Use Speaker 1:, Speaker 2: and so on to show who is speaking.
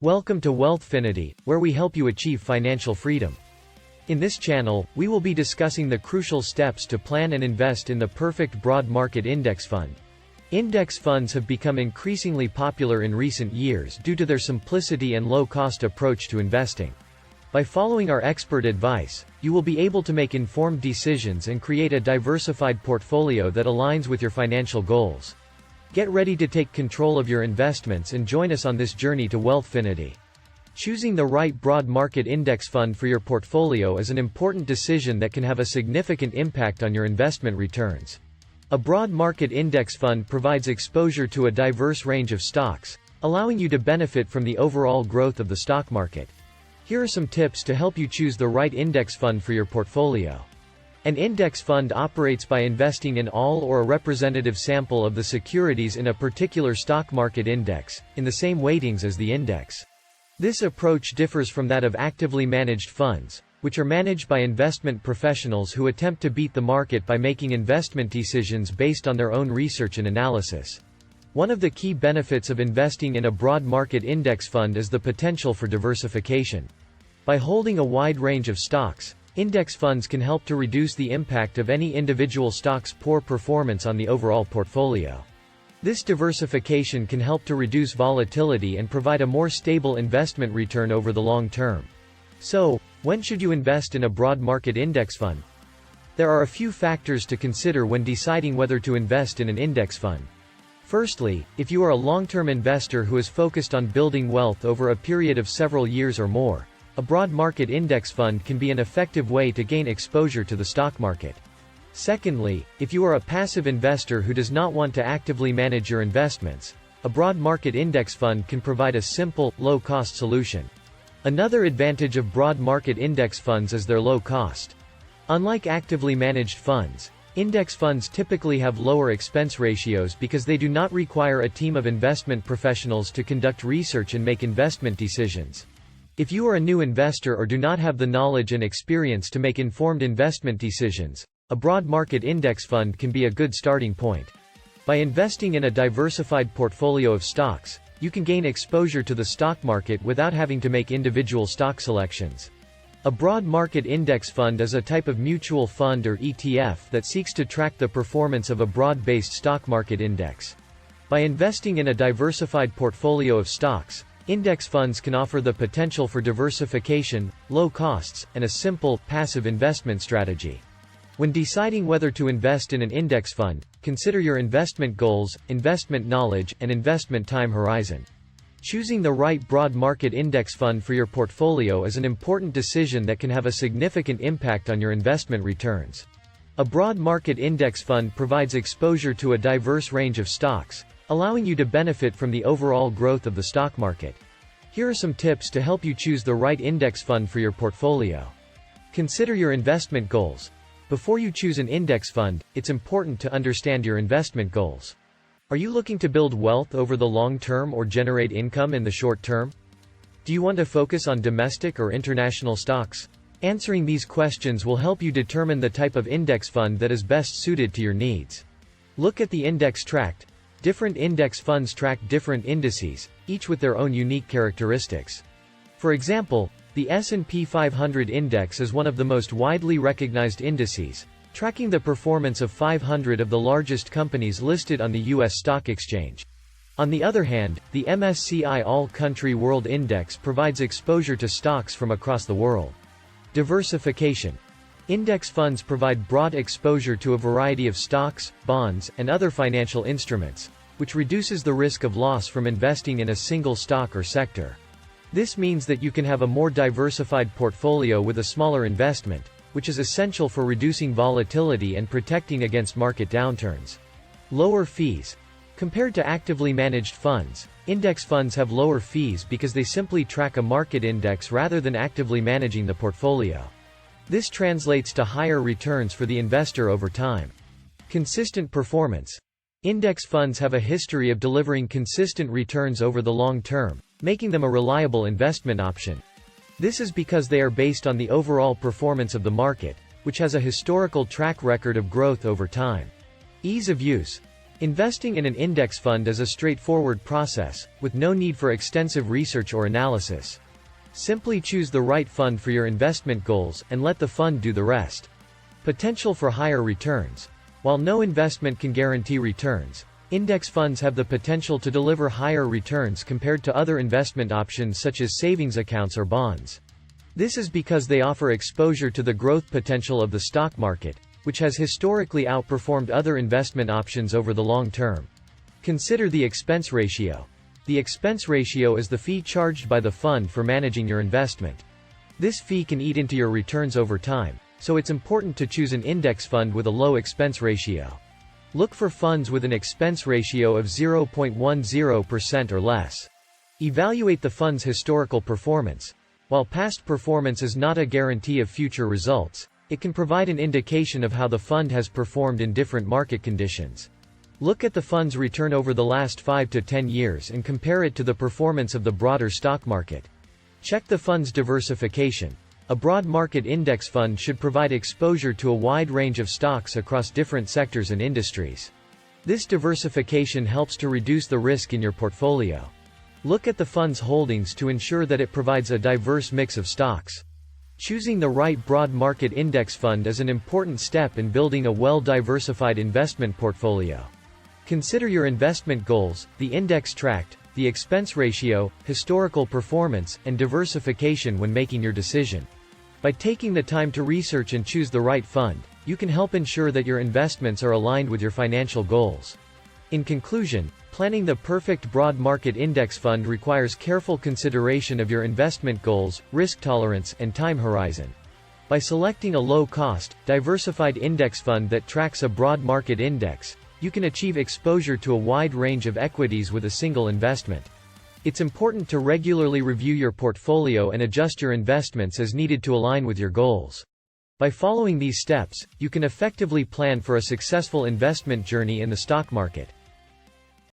Speaker 1: Welcome to Wealthfinity, where we help you achieve financial freedom. In this channel, we will be discussing the crucial steps to plan and invest in the perfect broad market index fund. Index funds have become increasingly popular in recent years due to their simplicity and low-cost approach to investing. By following our expert advice, you will be able to make informed decisions and create a diversified portfolio that aligns with your financial goals. Get ready to take control of your investments and join us on this journey to Wealthfinity. Choosing the right broad market index fund for your portfolio is an important decision that can have a significant impact on your investment returns. A broad market index fund provides exposure to a diverse range of stocks, allowing you to benefit from the overall growth of the stock market. Here are some tips to help you choose the right index fund for your portfolio. An index fund operates by investing in all or a representative sample of the securities in a particular stock market index, in the same weightings as the index. This approach differs from that of actively managed funds, which are managed by investment professionals who attempt to beat the market by making investment decisions based on their own research and analysis. One of the key benefits of investing in a broad market index fund is the potential for diversification. By holding a wide range of stocks, index funds can help to reduce the impact of any individual stock's poor performance on the overall portfolio. This diversification can help to reduce volatility and provide a more stable investment return over the long term. So, when should you invest in a broad market index fund? There are a few factors to consider when deciding whether to invest in an index fund. Firstly, if you are a long-term investor who is focused on building wealth over a period of several years or more, a broad market index fund can be an effective way to gain exposure to the stock market. Secondly, if you are a passive investor who does not want to actively manage your investments, a broad market index fund can provide a simple, low-cost solution. Another advantage of broad market index funds is their low cost. Unlike actively managed funds, index funds typically have lower expense ratios because they do not require a team of investment professionals to conduct research and make investment decisions. If you are a new investor or do not have the knowledge and experience to make informed investment decisions, a broad market index fund can be a good starting point. By investing in a diversified portfolio of stocks, you can gain exposure to the stock market without having to make individual stock selections. A broad market index fund is a type of mutual fund or ETF that seeks to track the performance of a broad-based stock market index. By investing in a diversified portfolio of stocks, index funds can offer the potential for diversification, low costs, and a simple, passive investment strategy. When deciding whether to invest in an index fund, consider your investment goals, investment knowledge, and investment time horizon. Choosing the right broad market index fund for your portfolio is an important decision that can have a significant impact on your investment returns. A broad market index fund provides exposure to a diverse range of stocks, allowing you to benefit from the overall growth of the stock market. Here are some tips to help you choose the right index fund for your portfolio. Consider your investment goals. Before you choose an index fund, it's important to understand your investment goals. Are you looking to build wealth over the long term or generate income in the short term? Do you want to focus on domestic or international stocks? Answering these questions will help you determine the type of index fund that is best suited to your needs. Look at the index tracked. Different index funds track different indices, each with their own unique characteristics. For example, the S&P 500 index is one of the most widely recognized indices, tracking the performance of 500 of the largest companies listed on the U.S. Stock Exchange. On the other hand, the MSCI All-Country World Index provides exposure to stocks from across the world. Diversification. Index funds provide broad exposure to a variety of stocks, bonds, and other financial instruments, which reduces the risk of loss from investing in a single stock or sector. This means that you can have a more diversified portfolio with a smaller investment, which is essential for reducing volatility and protecting against market downturns. Lower fees. Compared to actively managed funds, index funds have lower fees because they simply track a market index rather than actively managing the portfolio. This translates to higher returns for the investor over time. Consistent performance. Index funds have a history of delivering consistent returns over the long term, making them a reliable investment option. This is because they are based on the overall performance of the market, which has a historical track record of growth over time. Ease of use. Investing in an index fund is a straightforward process, with no need for extensive research or analysis. Simply choose the right fund for your investment goals, and let the fund do the rest. Potential for higher returns. While no investment can guarantee returns, index funds have the potential to deliver higher returns compared to other investment options such as savings accounts or bonds. This is because they offer exposure to the growth potential of the stock market, which has historically outperformed other investment options over the long term. Consider the expense ratio. The expense ratio is the fee charged by the fund for managing your investment. This fee can eat into your returns over time, so it's important to choose an index fund with a low expense ratio. Look for funds with an expense ratio of 0.10% or less. Evaluate the fund's historical performance. While past performance is not a guarantee of future results, it can provide an indication of how the fund has performed in different market conditions. Look at the fund's return over the last 5 to 10 years and compare it to the performance of the broader stock market. Check the fund's diversification. A broad market index fund should provide exposure to a wide range of stocks across different sectors and industries. This diversification helps to reduce the risk in your portfolio. Look at the fund's holdings to ensure that it provides a diverse mix of stocks. Choosing the right broad market index fund is an important step in building a well-diversified investment portfolio. Consider your investment goals, the index tracked, the expense ratio, historical performance, and diversification when making your decision. By taking the time to research and choose the right fund, you can help ensure that your investments are aligned with your financial goals. In conclusion, planning the perfect broad market index fund requires careful consideration of your investment goals, risk tolerance, and time horizon. By selecting a low-cost, diversified index fund that tracks a broad market index, you can achieve exposure to a wide range of equities with a single investment. It's important to regularly review your portfolio and adjust your investments as needed to align with your goals. By following these steps, you can effectively plan for a successful investment journey in the stock market.